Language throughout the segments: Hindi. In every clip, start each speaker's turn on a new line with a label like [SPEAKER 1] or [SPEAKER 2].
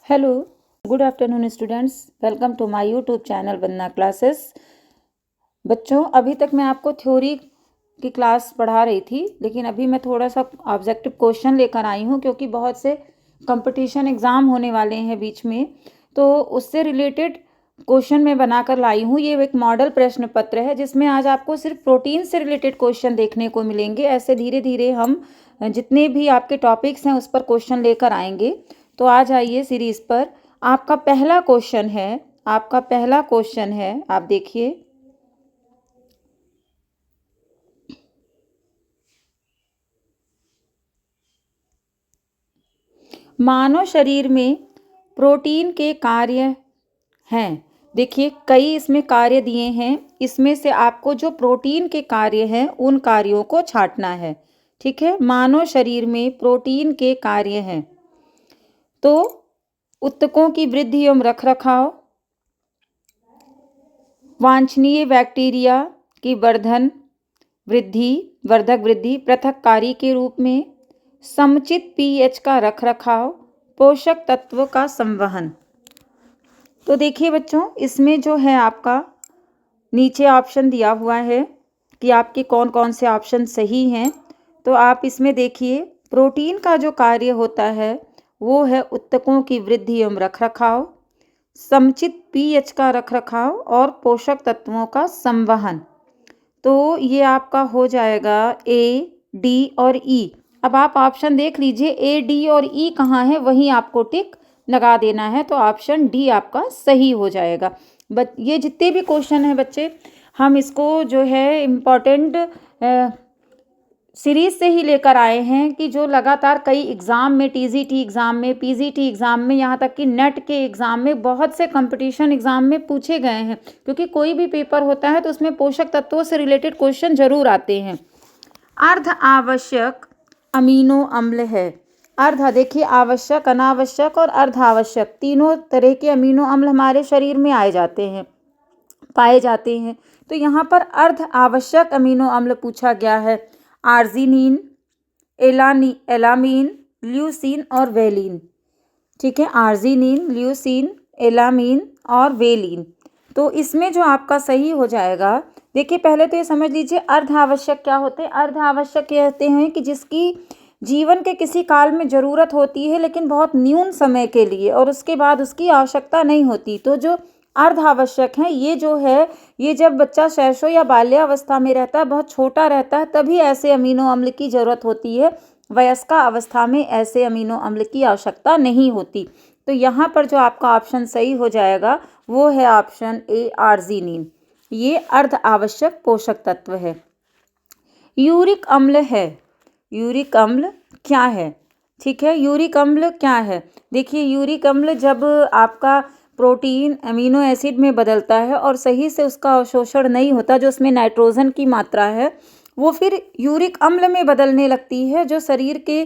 [SPEAKER 1] Hello, good afternoon students. Welcome to my YouTube channel Vandana classes. बच्चों, अभी तक मैं आपको थ्योरी की क्लास पढ़ा रही थी, लेकिन अभी मैं थोड़ा सा ऑब्जेक्टिव क्वेश्चन लेकर आई हूँ क्योंकि बहुत से कंपटीशन एग्ज़ाम होने वाले हैं बीच में, तो उससे रिलेटेड क्वेश्चन मैं बनाकर लाई हूँ। ये एक मॉडल प्रश्न पत्र है जिसमें आज आपको सिर्फ प्रोटीन से रिलेटेड क्वेश्चन देखने को मिलेंगे। ऐसे धीरे धीरे हम जितने भी आपके टॉपिक्स हैं उस पर क्वेश्चन लेकर आएंगे। तो आज आइए सीरीज पर। आपका पहला क्वेश्चन है, आप देखिए। मानव शरीर में प्रोटीन के कार्य हैं। देखिए, कई इसमें कार्य दिए हैं। इसमें से आपको जो प्रोटीन के कार्य हैं उन कार्यों को छांटना है। ठीक है, मानव शरीर में प्रोटीन के कार्य हैं तो ऊतकों की वृद्धि एवं रखरखाव, वांछनीय बैक्टीरिया की वर्धक वृद्धि पृथककारी के रूप में, समुचित पीएच का रखरखाव, पोषक तत्व का संवहन। तो देखिए बच्चों, इसमें जो है आपका नीचे ऑप्शन दिया हुआ है कि आपके कौन कौन से ऑप्शन सही हैं। तो आप इसमें देखिए, प्रोटीन का जो कार्य होता है वो है ऊतकों की वृद्धि एवं रखरखाव, समुचित पीएच का रखरखाव और पोषक तत्वों का संवहन। तो ये आपका हो जाएगा ए, डी और ई। अब आप ऑप्शन देख लीजिए, ए, डी और ई कहाँ है, वहीं आपको टिक लगा देना है। तो ऑप्शन डी आपका सही हो जाएगा। ये जितने भी क्वेश्चन हैं बच्चे, हम इसको जो है इम्पॉर्टेंट सीरीज से ही लेकर आए हैं कि जो लगातार कई एग्ज़ाम में, टीजीटी एग्ज़ाम में, पीजीटी एग्ज़ाम में, यहाँ तक कि नेट के एग्ज़ाम में, बहुत से कंपटीशन एग्ज़ाम में पूछे गए हैं। क्योंकि कोई भी पेपर होता है तो उसमें पोषक तत्वों से रिलेटेड क्वेश्चन जरूर आते हैं। अर्ध आवश्यक अमीनो अम्ल है। अर्ध, देखिए, आवश्यक, अनावश्यक और अर्ध आवश्यक तीनों तरह के अमीनो अम्ल हमारे शरीर में पाए जाते हैं। तो यहाँ पर अर्ध आवश्यक अमीनो अम्ल पूछा गया है। आर्जिनिन, एलामीन, ल्यूसीन और वेलिन। ठीक है, आर्जिनिन, ल्यूसीन, एलामीन और वेलिन। तो इसमें जो आपका सही हो जाएगा, देखिए पहले तो ये समझ लीजिए अर्ध आवश्यक क्या होते हैं। अर्ध आवश्यक कहते हैं कि जिसकी जीवन के किसी काल में ज़रूरत होती है लेकिन बहुत न्यून समय के लिए, और उसके बाद उसकी आवश्यकता नहीं होती। तो जो अर्ध आवश्यक हैं, ये जो है, ये जब बच्चा शैशव या बाल्यावस्था में रहता है, बहुत छोटा रहता है, तभी ऐसे अमीनो अम्ल की ज़रूरत होती है। वयस्का अवस्था में ऐसे अमीनो अम्ल की आवश्यकता नहीं होती। तो यहाँ पर जो आपका ऑप्शन सही हो जाएगा वो है ऑप्शन ए, आर्जिनिन। ये अर्ध आवश्यक पोषक तत्व है। यूरिक अम्ल है। यूरिक अम्ल क्या है? ठीक है, यूरिक अम्ल क्या है? देखिए, यूरिक अम्ल जब आपका प्रोटीन अमीनो एसिड में बदलता है और सही से उसका अवशोषण नहीं होता, जो उसमें नाइट्रोजन की मात्रा है वो फिर यूरिक अम्ल में बदलने लगती है, जो शरीर के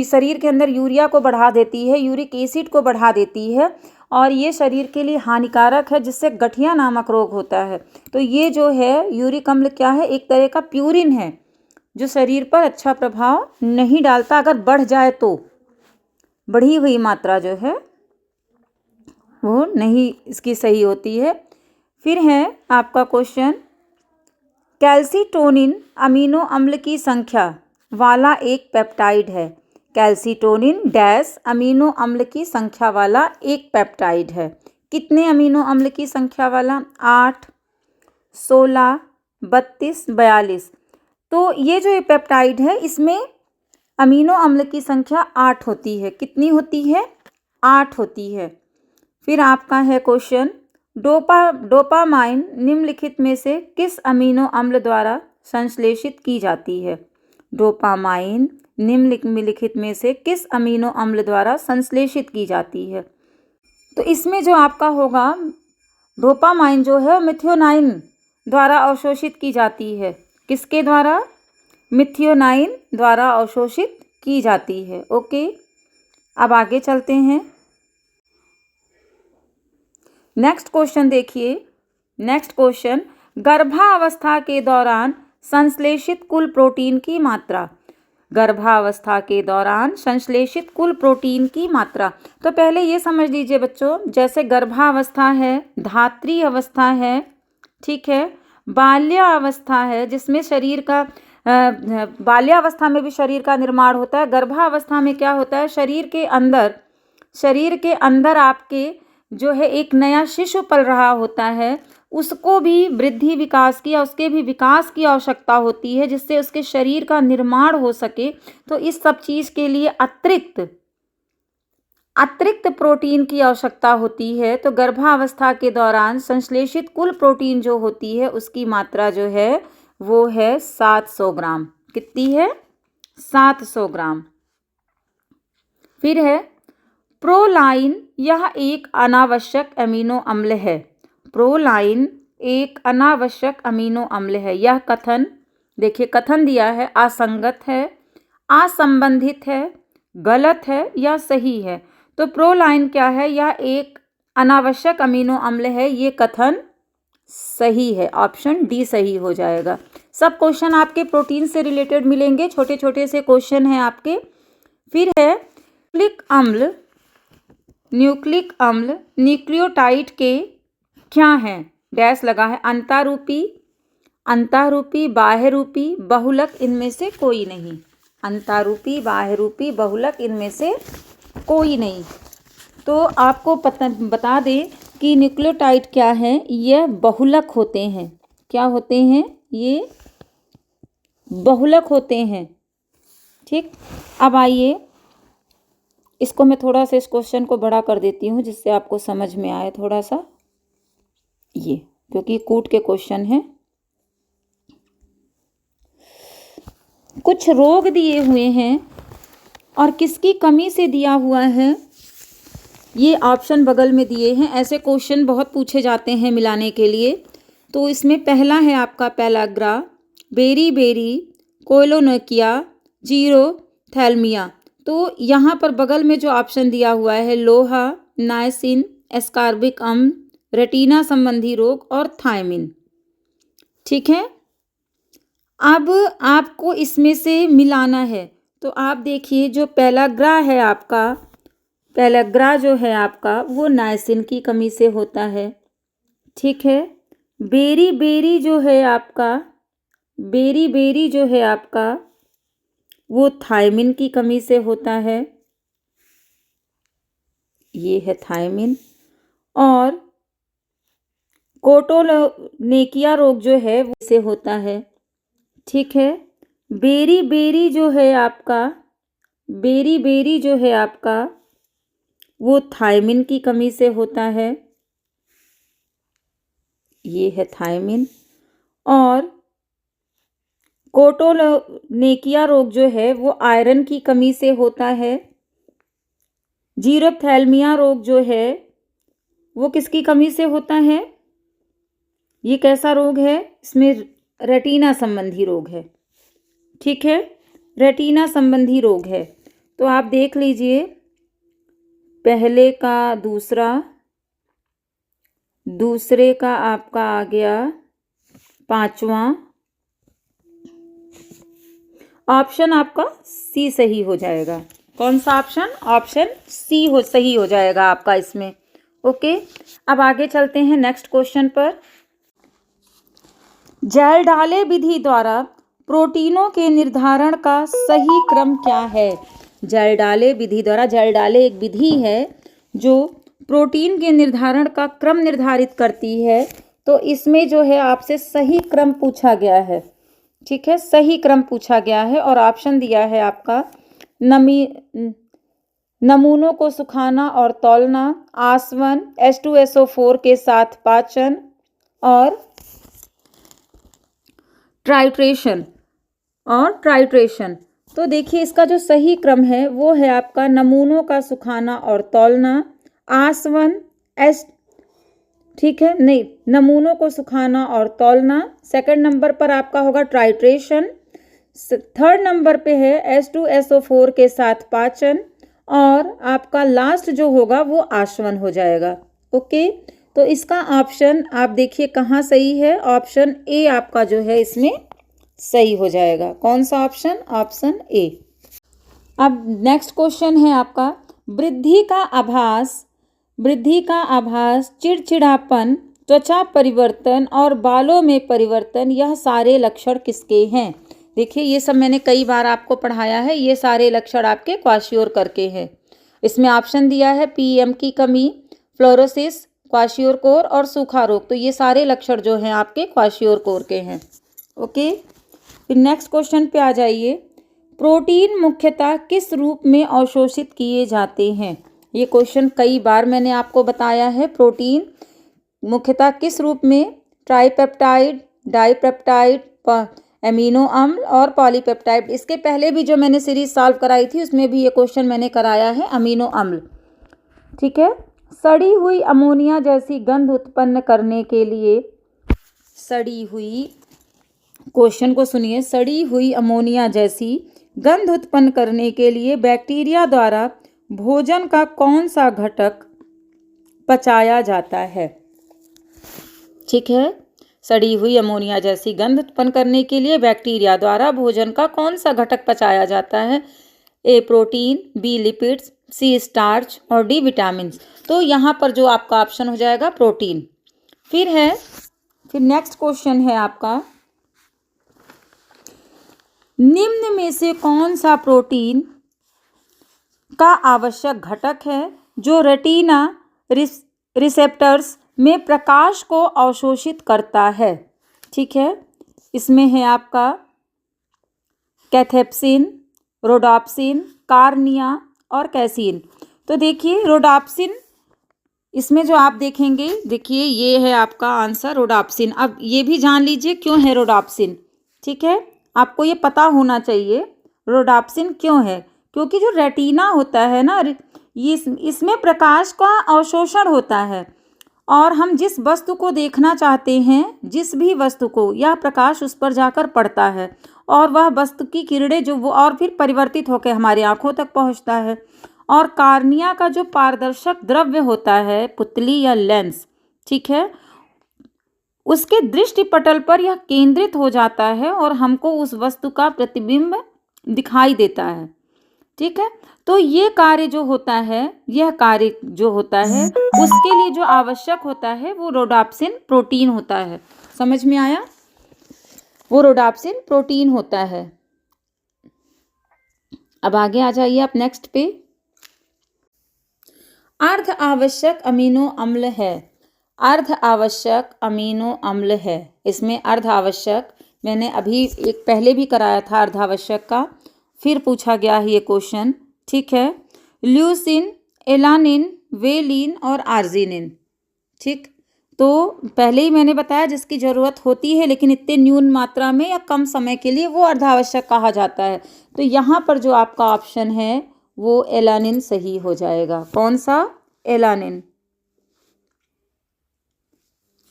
[SPEAKER 1] शरीर के अंदर यूरिया को बढ़ा देती है, यूरिक एसिड को बढ़ा देती है, और ये शरीर के लिए हानिकारक है, जिससे गठिया नामक रोग होता है। तो ये जो है यूरिक अम्ल क्या है? एक तरह का प्यूरिन है जो शरीर पर अच्छा प्रभाव नहीं डालता। अगर बढ़ जाए तो बढ़ी हुई मात्रा जो है वो नहीं इसकी सही होती है। फिर है आपका क्वेश्चन, कैल्सीटोनिन अमीनो अम्ल की संख्या वाला एक पेप्टाइड है। कैल्सीटोनिन डैश अमीनो अम्ल की संख्या वाला एक पेप्टाइड है। कितने अमीनो अम्ल की संख्या वाला? 8, 16, 32, 42। तो ये जो पेप्टाइड है, इसमें अमीनो अम्ल की संख्या 8 होती है। कितनी होती है? 8 होती है। फिर आपका है क्वेश्चन, डोपामाइन निम्नलिखित में से किस अमीनो अम्ल द्वारा संश्लेषित की जाती है? डोपामाइन निम्नलिखित में से किस अमीनो अम्ल द्वारा संश्लेषित की जाती है? तो इसमें जो आपका होगा, डोपामाइन जो है मिथ्योनाइन द्वारा अवशोषित की जाती है। किसके द्वारा? मिथ्योनाइन द्वारा अवशोषित की जाती है। ओके, अब आगे चलते हैं। नेक्स्ट क्वेश्चन देखिए। नेक्स्ट क्वेश्चन, गर्भावस्था के दौरान संश्लेषित कुल प्रोटीन की मात्रा। गर्भावस्था के दौरान संश्लेषित कुल प्रोटीन की मात्रा। तो पहले ये समझ लीजिए बच्चों, जैसे गर्भावस्था है, धात्री अवस्था है, ठीक है, बाल्यावस्था है जिसमें शरीर का बाल्यावस्था में भी शरीर का निर्माण होता है। गर्भावस्था में क्या होता है, शरीर के अंदर आपके जो है एक नया शिशु पल रहा होता है, उसको भी वृद्धि विकास की या उसके भी विकास की आवश्यकता होती है जिससे उसके शरीर का निर्माण हो सके। तो इस सब चीज़ के लिए अतिरिक्त प्रोटीन की आवश्यकता होती है। तो गर्भावस्था के दौरान संश्लेषित कुल प्रोटीन जो होती है उसकी मात्रा जो है वो है 700 ग्राम। कितनी है? 700 ग्राम। फिर है प्रोलाइन, यह एक अनावश्यक अमीनो अम्ल है। प्रोलाइन एक अनावश्यक अमीनो अम्ल है। यह कथन, देखिए कथन दिया है, असंगत है, असंबंधित है, गलत है या सही है। तो प्रोलाइन क्या है? यह एक अनावश्यक अमीनो अम्ल है। ये कथन सही है, ऑप्शन डी सही हो जाएगा। सब क्वेश्चन आपके प्रोटीन से रिलेटेड मिलेंगे, छोटे छोटे से क्वेश्चन हैं आपके। फिर है न्यूक्लिक अम्ल न्यूक्लियोटाइड के क्या हैं? डैश लगा है, अंतःरूपी, बाह्यरूपी, बहुलक, इनमें से कोई नहीं। अंतःरूपी, बाह्यरूपी, बहुलक, इनमें से कोई नहीं। तो आपको बता दें कि न्यूक्लियोटाइड क्या है, यह बहुलक होते हैं। क्या होते हैं? ये बहुलक होते हैं। ठीक, अब आइए इसको मैं थोड़ा सा इस क्वेश्चन को बड़ा कर देती हूँ जिससे आपको समझ में आए थोड़ा सा, ये क्योंकि कूट के क्वेश्चन है। कुछ रोग दिए हुए हैं और किसकी कमी से दिया हुआ है, ये ऑप्शन बगल में दिए हैं। ऐसे क्वेश्चन बहुत पूछे जाते हैं मिलाने के लिए। तो इसमें पहला है आपका पेलाग्रा, बेरी, कोलोनोकिया, जीरोथैल्मिया। तो यहाँ पर बगल में जो ऑप्शन दिया हुआ है, लोहा, नायसिन, एस्कॉर्बिक अम्ल, रेटिना संबंधी रोग और थायमिन। ठीक है, अब आपको इसमें से मिलाना है। तो आप देखिए जो पेलाग्रा है आपका, पेलाग्रा जो है आपका वो नायसिन की कमी से होता है। ठीक है, बेरी जो है आपका, बेरी जो है आपका वो थायमिन की कमी से होता है। ये है थायमिन। और कोटोनेकिया रोग जो है वो से होता है। ठीक है, बेरी जो है आपका, बेरी जो है आपका वो थायमिन की कमी से होता है। ये है थायमिन। और कोटोनेकिया रोग जो है वो आयरन की कमी से होता है। जीरोथैल्मिया रोग जो है वो किसकी कमी से होता है? ये कैसा रोग है? इसमें रेटिना संबंधी रोग है। ठीक है, रेटिना संबंधी रोग है। तो आप देख लीजिए, पहले का दूसरे का आपका आ गया पांचवा, ऑप्शन आपका सी सही हो जाएगा। कौन सा ऑप्शन? ऑप्शन सी सही हो जाएगा आपका इसमें। ओके, अब आगे चलते हैं नेक्स्ट क्वेश्चन पर। जैलडाले विधि द्वारा प्रोटीनों के निर्धारण का सही क्रम क्या है? जैलडाले विधि द्वारा, जैलडाले एक विधि है जो प्रोटीन के निर्धारण का क्रम निर्धारित करती है। तो इसमें जो है आपसे सही क्रम पूछा गया है। ठीक है, सही क्रम पूछा गया है और ऑप्शन दिया है आपका नमूनों को सुखाना और तौलना, आसवन, H2SO4 के साथ पाचन और ट्राइट्रेशन। तो देखिए इसका जो सही क्रम है वो है आपका नमूनों का सुखाना और तौलना, आसवन, ठीक है, नहीं, नमूनों को सुखाना और तौलना। सेकंड नंबर पर आपका होगा ट्राइट्रेशन। थर्ड नंबर पे है H2SO4 के साथ पाचन और आपका लास्ट जो होगा वो आसवन हो जाएगा। ओके, तो इसका ऑप्शन आप देखिए कहाँ सही है। ऑप्शन ए आपका जो है इसमें सही हो जाएगा। कौन सा ऑप्शन? Option A. अब नेक्स्ट क्वेश्चन है आपका, वृद्धि का आभास, चिड़चिड़ापन, त्वचा परिवर्तन और बालों में परिवर्तन, यह सारे लक्षण किसके हैं? देखिए ये सब मैंने कई बार आपको पढ़ाया है, ये सारे लक्षण आपके क्वाशियोर के हैं। इसमें ऑप्शन दिया है पीएम की कमी, फ्लोरोसिस, क्वाशियोर और सूखा रोग। तो ये सारे लक्षण जो हैं आपके क्वाशियोर के हैं। ओके, फिर नेक्स्ट क्वेश्चन पे आ जाइए। प्रोटीन मुख्यतः किस रूप में अवशोषित किए जाते हैं? ये क्वेश्चन कई बार मैंने आपको बताया है। प्रोटीन मुख्यतः किस रूप में? ट्राइपेप्टाइड, डाइपेप्टाइड, एमिनो अम्ल और पॉलीपेप्टाइड। इसके पहले भी जो मैंने सीरीज सॉल्व कराई थी उसमें भी ये क्वेश्चन मैंने कराया है, अमीनो अम्ल। ठीक है। सड़ी हुई अमोनिया जैसी गंध उत्पन्न करने के लिए, क्वेश्चन को सुनिए, सड़ी हुई अमोनिया जैसी गंध उत्पन्न करने के लिए बैक्टीरिया द्वारा भोजन का कौन सा घटक पचाया जाता है? ठीक है, सड़ी हुई अमोनिया जैसी गंध उत्पन्न करने के लिए बैक्टीरिया द्वारा भोजन का कौन सा घटक पचाया जाता है? ए प्रोटीन, बी लिपिड्स, सी स्टार्च और डी विटामिन। तो यहाँ पर जो आपका ऑप्शन हो जाएगा प्रोटीन। फिर नेक्स्ट क्वेश्चन है आपका, निम्न में से कौन सा प्रोटीन का आवश्यक घटक है जो रेटिना रिसेप्टर्स में प्रकाश को अवशोषित करता है? ठीक है, इसमें है आपका कैथेप्सिन, रोडोप्सिन, कार्निया और कैसीन। तो देखिए रोडोप्सिन, इसमें जो आप देखेंगे, देखिए ये है आपका आंसर रोडोप्सिन। अब ये भी जान लीजिए क्यों है रोडोप्सिन। ठीक है, आपको ये पता होना चाहिए रोडोप्सिन क्यों है। क्योंकि जो रेटिना होता है ना, इसमें प्रकाश का अवशोषण होता है और हम जिस वस्तु को देखना चाहते हैं, जिस भी वस्तु को, यह प्रकाश उस पर जाकर पड़ता है और वह वस्तु की किरणें जो वो और फिर परिवर्तित होकर हमारी आंखों तक पहुंचता है। और कार्निया का जो पारदर्शक द्रव्य होता है, पुतली या लेंस, ठीक है, उसके दृष्टि पटल पर यह केंद्रित हो जाता है और हमको उस वस्तु का प्रतिबिंब दिखाई देता है। ठीक है, तो ये कार्य जो होता है, यह कार्य जो होता है उसके लिए जो आवश्यक होता है वो रोडोप्सिन प्रोटीन होता है। समझ में आया? वो रोडोप्सिन प्रोटीन होता है। अब आगे आ जाइए आप नेक्स्ट पे। अर्ध आवश्यक अमीनो अम्ल है, अर्ध आवश्यक अमीनो अम्ल है। इसमें अर्ध आवश्यक मैंने अभी एक पहले भी कराया था अर्ध आवश्यक का, फिर पूछा गया है ये क्वेश्चन। ठीक है, ल्यूसिन, एलानिन, वेलिन और आर्जिनिन। ठीक, तो पहले ही मैंने बताया जिसकी ज़रूरत होती है लेकिन इतने न्यून मात्रा में या कम समय के लिए, वो अर्ध आवश्यक कहा जाता है। तो यहाँ पर जो आपका ऑप्शन है वो एलानिन सही हो जाएगा। कौन सा? एलानिन।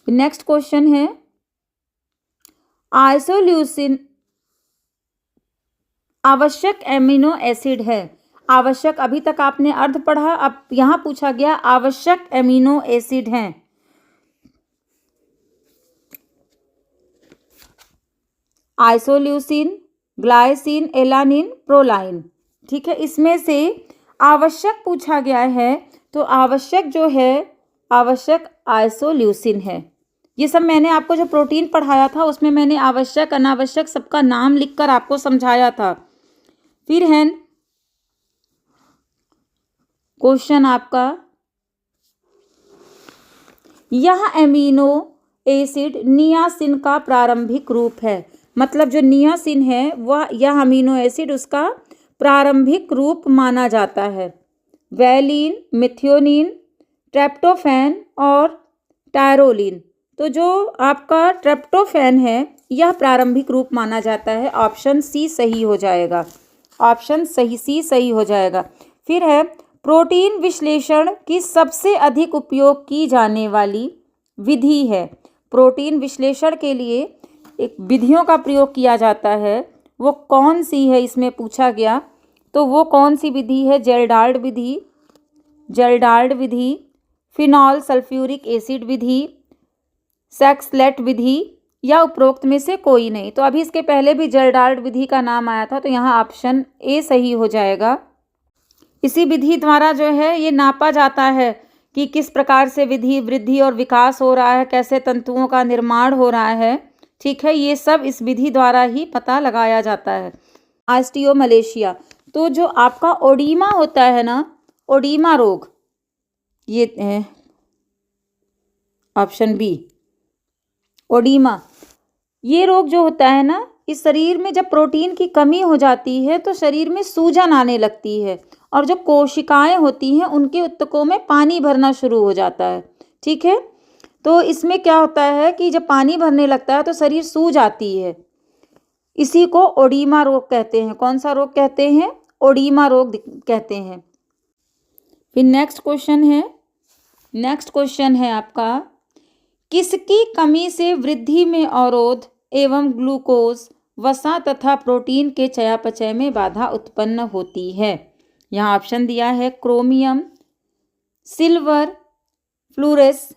[SPEAKER 1] नेक्स्ट क्वेश्चन है, आइसोल्यूसिन आवश्यक एमिनो एसिड है। आवश्यक, अभी तक आपने अर्ध पढ़ा, अब यहां पूछा गया आवश्यक एमिनो एसिड हैं। Isoleucine, glycine, alanine, proline. ठीक है, इसमें से आवश्यक पूछा गया है तो आवश्यक जो है, आवश्यक आइसोल्यूसिन है। ये सब मैंने आपको जो प्रोटीन पढ़ाया था उसमें मैंने आवश्यक अनावश्यक सबका नाम लिखकर आपको समझाया था। फिर है क्वेश्चन आपका, यह एमिनो एसिड नियासिन का प्रारंभिक रूप है। मतलब जो नियासिन है वह, यह अमीनो एसिड उसका प्रारंभिक रूप माना जाता है। वैलिन, मिथियोनिन, ट्रेप्टोफैन और टायरोलिन। तो जो आपका ट्रेप्टोफैन है यह प्रारंभिक रूप माना जाता है। ऑप्शन सी सही हो जाएगा। ऑप्शन सी सही हो जाएगा। फिर है, प्रोटीन विश्लेषण की सबसे अधिक उपयोग की जाने वाली विधि है। प्रोटीन विश्लेषण के लिए एक विधियों का प्रयोग किया जाता है, वो कौन सी है इसमें पूछा गया। तो वो कौन सी विधि है? जेल्डाल्ड विधि, फिनॉल सल्फ्यूरिक एसिड विधि, सैक्सलेट विधि या उपरोक्त में से कोई नहीं। तो अभी इसके पहले भी जर्डाल्ड विधि का नाम आया था, तो यहाँ ऑप्शन ए सही हो जाएगा। इसी विधि द्वारा जो है ये नापा जाता है कि किस प्रकार से विधि वृद्धि और विकास हो रहा है, कैसे तंतुओं का निर्माण हो रहा है। ठीक है, ये सब इस विधि द्वारा ही पता लगाया जाता है। ऑस्टियोमलेशिया, तो जो आपका ओडीमा होता है ना, ओडीमा रोग, ये ऑप्शन बी ओडीमा, ये रोग जो होता है ना, इस शरीर में जब प्रोटीन की कमी हो जाती है तो शरीर में सूजन आने लगती है और जो कोशिकाएं होती हैं उनके ऊतकों में पानी भरना शुरू हो जाता है। ठीक है, तो इसमें क्या होता है कि जब पानी भरने लगता है तो शरीर सूज आती है। इसी को ओडीमा रोग कहते हैं। कौन सा रोग कहते हैं? ओडीमा रोग कहते हैं। फिर नेक्स्ट क्वेश्चन है आपका, किसकी कमी से वृद्धि में अवरोध एवं ग्लूकोज, वसा तथा प्रोटीन के चयापचय में बाधा उत्पन्न होती है? यहाँ ऑप्शन दिया है क्रोमियम, सिल्वर, फ्लूरेस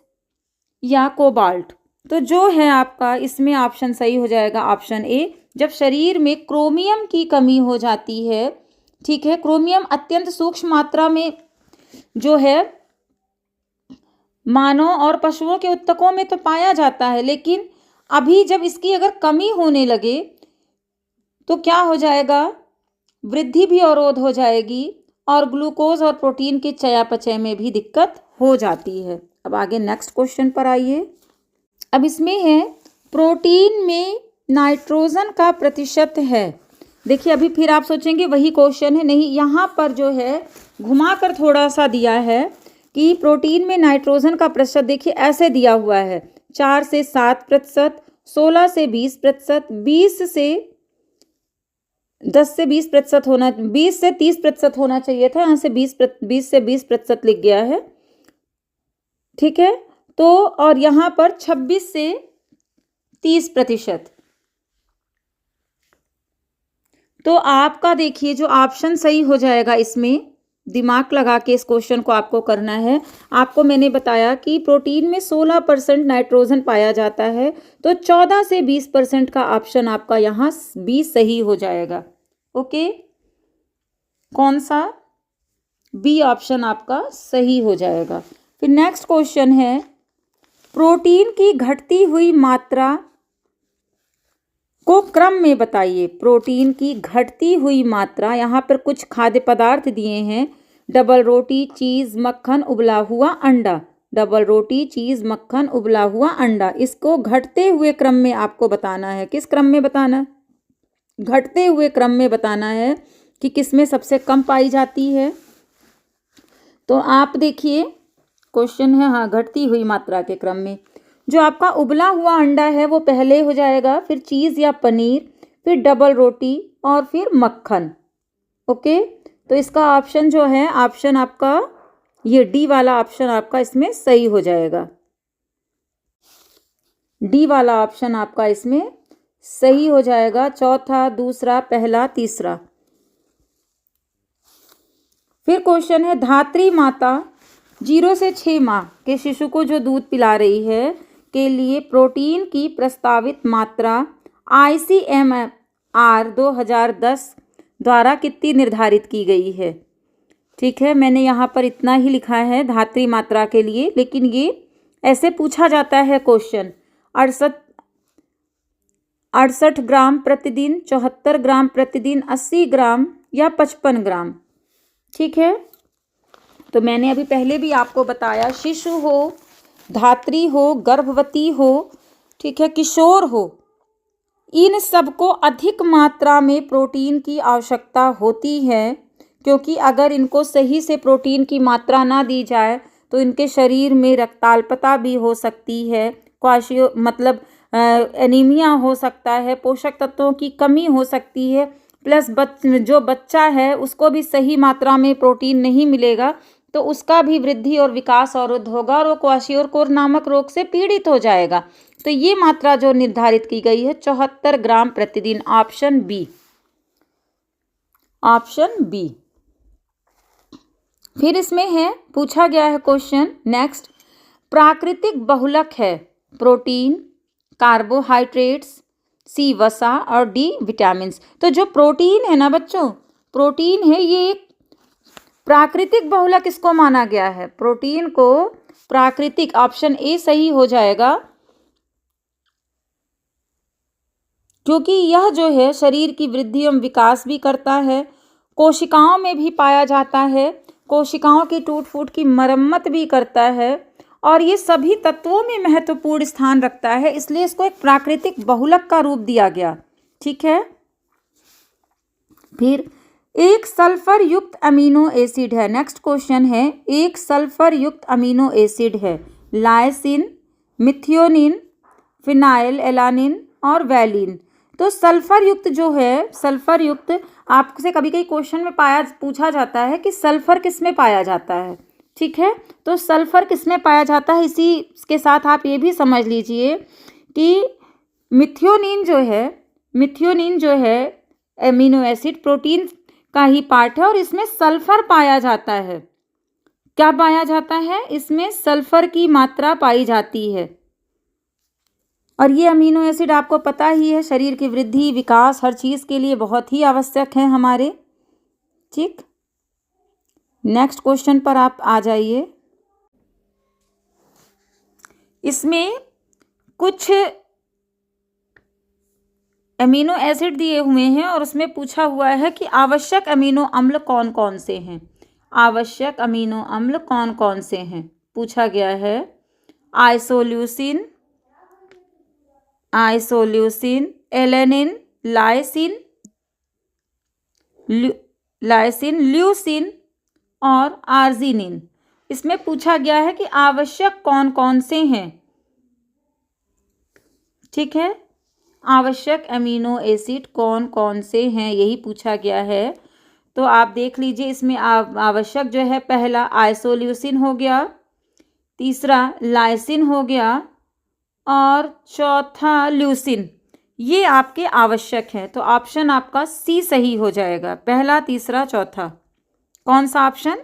[SPEAKER 1] या कोबाल्ट। तो जो है आपका इसमें ऑप्शन सही हो जाएगा ऑप्शन ए। जब शरीर में क्रोमियम की कमी हो जाती है, ठीक है, क्रोमियम अत्यंत सूक्ष्म मात्रा में जो है मानव और पशुओं के ऊतकों में तो पाया जाता है, लेकिन अभी जब इसकी अगर कमी होने लगे तो क्या हो जाएगा? वृद्धि भी अवरोध हो जाएगी और ग्लूकोज और प्रोटीन के चयापचय में भी दिक्कत हो जाती है। अब आगे नेक्स्ट क्वेश्चन पर आइए। अब इसमें है प्रोटीन में नाइट्रोजन का प्रतिशत है। देखिए अभी फिर आप सोचेंगे वही क्वेश्चन है, नहीं, यहाँ पर जो है घुमाकर थोड़ा सा दिया है कि प्रोटीन में नाइट्रोजन का प्रतिशत देखिए ऐसे दिया हुआ है 4 से 7%, 16 से 20%, 10 से 20% होना, 20 से 30% होना चाहिए था, यहाँ से 20 से 20% लिख गया है। ठीक है, तो और यहाँ पर 26 से 30%। तो आपका देखिए जो ऑप्शन सही हो जाएगा, इसमें दिमाग लगा के इस क्वेश्चन को आपको करना है। आपको मैंने बताया कि प्रोटीन में 16% नाइट्रोजन पाया जाता है, तो 14 से 20% का ऑप्शन आपका यहाँ बी सही हो जाएगा। ओके, कौन सा? बी ऑप्शन आपका सही हो जाएगा। फिर नेक्स्ट क्वेश्चन है, प्रोटीन की घटती हुई मात्रा को क्रम में बताइए। प्रोटीन की घटती हुई मात्रा, यहाँ पर कुछ खाद्य पदार्थ दिए हैं, डबल रोटी, चीज़, मक्खन, उबला हुआ अंडा। डबल रोटी, चीज़, मक्खन, उबला हुआ अंडा, इसको घटते हुए क्रम में आपको बताना है। किस क्रम में बताना है? घटते हुए क्रम में बताना है कि किसमें सबसे कम पाई जाती है। तो आप देखिए क्वेश्चन है, हाँ, घटती हुई मात्रा के क्रम में जो आपका उबला हुआ अंडा है वो पहले हो जाएगा, फिर चीज़ या पनीर, फिर डबल रोटी और फिर मक्खन। ओके, तो इसका ऑप्शन जो है, ऑप्शन आपका ये डी वाला ऑप्शन आपका इसमें सही हो जाएगा। डी वाला ऑप्शन आपका इसमें सही हो जाएगा। चौथा, दूसरा, पहला, तीसरा। फिर क्वेश्चन है, धात्री माता 0 से 6 माह के शिशु को जो दूध पिला रही है के लिए प्रोटीन की प्रस्तावित मात्रा ICMR 2010 द्वारा कितनी निर्धारित की गई है? ठीक है, मैंने यहाँ पर इतना ही लिखा है धात्री मात्रा के लिए, लेकिन ये ऐसे पूछा जाता है क्वेश्चन, 68 ग्राम प्रतिदिन, 74 ग्राम प्रतिदिन, 80 ग्राम या 55 ग्राम। ठीक है, तो मैंने अभी पहले भी आपको बताया, शिशु हो, धात्री हो, गर्भवती हो, ठीक है, किशोर हो, इन सबको अधिक मात्रा में प्रोटीन की आवश्यकता होती है, क्योंकि अगर इनको सही से प्रोटीन की मात्रा ना दी जाए तो इनके शरीर में रक्ताल्पता भी हो सकती है, क्वाशियो मतलब एनीमिया हो सकता है, पोषक तत्वों की कमी हो सकती है, प्लस जो बच्चा है उसको भी सही मात्रा में प्रोटीन नहीं मिलेगा तो उसका भी वृद्धि और विकास अवरुद्ध होगा और वो क्वाशियोरकोर नामक रोग से पीड़ित हो जाएगा। तो ये मात्रा जो निर्धारित की गई है 74 ग्राम प्रतिदिन, ऑप्शन बी, ऑप्शन बी। फिर इसमें है, पूछा गया है क्वेश्चन नेक्स्ट, प्राकृतिक बहुलक है प्रोटीन कार्बोहाइड्रेट्स, सी वसा और डी विटामिन्स। तो जो प्रोटीन है ना बच्चों, प्रोटीन है ये एक प्राकृतिक बहुलक किसको माना गया है? प्रोटीन को प्राकृतिक, ऑप्शन ए सही हो जाएगा, क्योंकि यह जो है शरीर की वृद्धि एवं विकास भी करता है, कोशिकाओं में भी पाया जाता है, कोशिकाओं की टूट फूट की मरम्मत भी करता है और ये सभी तत्वों में महत्वपूर्ण स्थान रखता है, इसलिए इसको एक प्राकृतिक बहुलक का रूप दिया गया। ठीक है। फिर एक सल्फर युक्त अमीनो एसिड है, नेक्स्ट क्वेश्चन है, एक सल्फर युक्त अमीनो एसिड है, लाइसिन, मिथियोनिन, फिनाइल एलानिन और वैलिन। तो सल्फर युक्त जो है, सल्फर युक्त आपसे कभी कभी क्वेश्चन में पूछा जाता है कि सल्फर किस में पाया जाता है। ठीक है, तो सल्फर किस में पाया जाता है, इसी के साथ आप ये भी समझ लीजिए कि मिथियोनिन जो है एमिनो एसिड प्रोटीन का ही पार्ट है और इसमें सल्फर पाया जाता है। क्या पाया जाता है? इसमें सल्फर की मात्रा पाई जाती है और ये अमीनो एसिड आपको पता ही है शरीर की वृद्धि विकास हर चीज़ के लिए बहुत ही आवश्यक है हमारे। ठीक, नेक्स्ट क्वेश्चन पर आप आ जाइए। इसमें कुछ अमीनो एसिड दिए हुए हैं और उसमें पूछा हुआ है कि आवश्यक अमीनो अम्ल कौन कौन से हैं। आवश्यक अमीनो अम्ल कौन कौन से हैं पूछा गया है। आइसोल्यूसिन, एलेनिन, लाइसिन, ल्यूसिन और आर्जिनिन। इसमें पूछा गया है कि आवश्यक कौन कौन से हैं। ठीक है, आवश्यक अमीनो एसिड कौन कौन से हैं यही पूछा गया है। तो आप देख लीजिए, इसमें आवश्यक जो है, पहला आइसोल्यूसिन हो गया, तीसरा लाइसिन हो गया और चौथा ल्यूसिन। ये आपके आवश्यक है, तो ऑप्शन आपका सी सही हो जाएगा। पहला, तीसरा, चौथा, कौन सा ऑप्शन?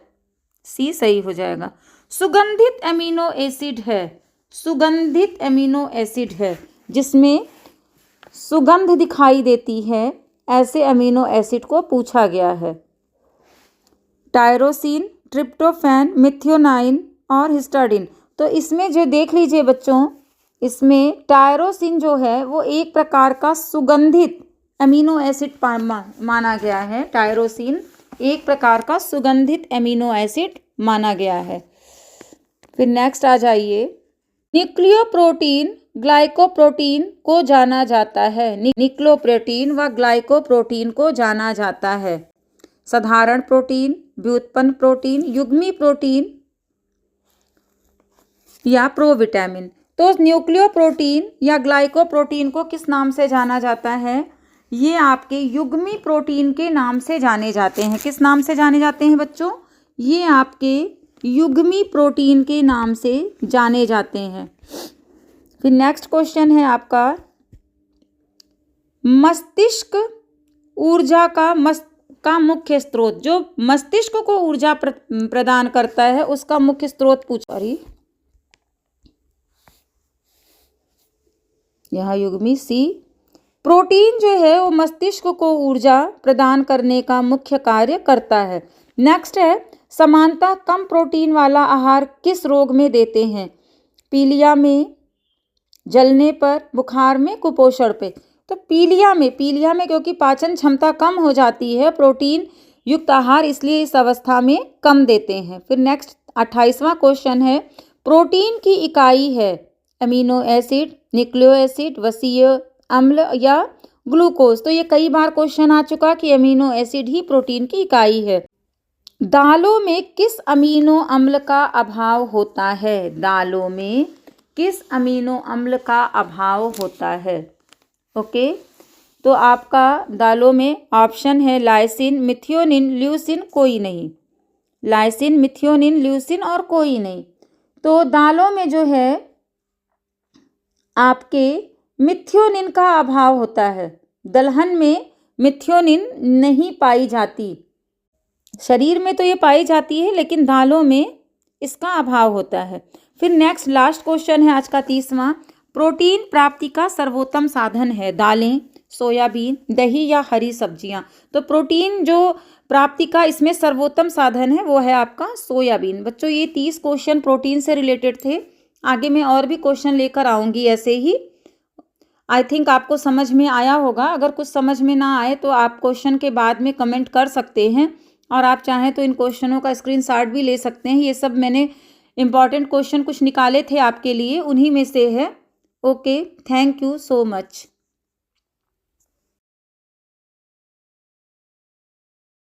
[SPEAKER 1] सी सही हो जाएगा। सुगंधित अमीनो एसिड है, सुगंधित अमीनो एसिड है जिसमें सुगंध दिखाई देती है, ऐसे अमीनो एसिड को पूछा गया है। टायरोसिन, ट्रिप्टोफैन, मिथियोनाइन और हिस्टाडीन। तो इसमें जो देख लीजिए बच्चों, इसमें टायरोसिन जो है वो एक प्रकार का सुगंधित अमीनो एसिड माना गया है। टायरोसिन एक प्रकार का सुगंधित अमीनो एसिड माना गया है। फिर नेक्स्ट आ जाइए। न्यूक्लियोप्रोटीन ग्लाइकोप्रोटीन को जाना जाता है। न्यूक्लियोप्रोटीन व ग्लाइकोप्रोटीन को जाना जाता है। साधारण प्रोटीन, व्युत्पन्न प्रोटीन, युग्मी प्रोटीन या प्रोविटामिन। तो न्यूक्लियोप्रोटीन या ग्लाइकोप्रोटीन को किस नाम से जाना जाता है? ये आपके युग्मी प्रोटीन के नाम से जाने जाते हैं। किस नाम से जाने जाते हैं बच्चों? ये आपके युग्मी प्रोटीन के नाम से जाने जाते हैं। फिर नेक्स्ट क्वेश्चन है आपका, मस्तिष्क ऊर्जा का मुख्य स्रोत। जो मस्तिष्क को ऊर्जा प्रदान करता है उसका मुख्य स्रोत यहाँ युग्मी सी। प्रोटीन जो है वो मस्तिष्क को ऊर्जा प्रदान करने का मुख्य कार्य करता है। नेक्स्ट है, समानता कम प्रोटीन वाला आहार किस रोग में देते हैं? पीलिया में, जलने पर, बुखार में, कुपोषण पे। तो पीलिया में क्योंकि पाचन क्षमता कम हो जाती है, प्रोटीन युक्त आहार इसलिए इस अवस्था में कम देते हैं। फिर नेक्स्ट 28वां क्वेश्चन है, प्रोटीन की इकाई है अमीनो एसिड, न्यूक्लियो एसिड, वसीय अम्ल या ग्लूकोज। तो ये कई बार क्वेश्चन आ चुका कि अमीनो एसिड ही प्रोटीन की इकाई है। दालों में किस अमीनो अम्ल का अभाव होता है? दालों में किस अमीनो अम्ल का अभाव होता है? ओके, तो आपका दालों में ऑप्शन है लाइसिन, मिथियोनिन, ल्यूसिन, कोई नहीं। लाइसिन, मिथियोनिन, ल्यूसिन और कोई नहीं। तो दालों में जो है आपके मिथियोनिन का अभाव होता है। दलहन में मिथियोनिन नहीं पाई जाती, शरीर में तो ये पाई जाती है लेकिन दालों में इसका अभाव होता है। फिर नेक्स्ट लास्ट क्वेश्चन है आज का 30वां, प्रोटीन प्राप्ति का सर्वोत्तम साधन है दालें, सोयाबीन, दही या हरी सब्जियां। तो प्रोटीन जो प्राप्ति का इसमें सर्वोत्तम साधन है वो है आपका सोयाबीन। बच्चों ये 30 क्वेश्चन प्रोटीन से रिलेटेड थे। आगे मैं और भी क्वेश्चन लेकर आऊंगी ऐसे ही। आई थिंक आपको समझ में आया होगा। अगर कुछ समझ में ना आए तो आप क्वेश्चन के बाद में कमेंट कर सकते हैं, और आप चाहें तो इन क्वेश्चनों का स्क्रीनशॉट भी ले सकते हैं। ये सब मैंने इंपॉर्टेंट क्वेश्चन कुछ निकाले थे आपके लिए, उन्हीं में से है। Okay, thank you so much.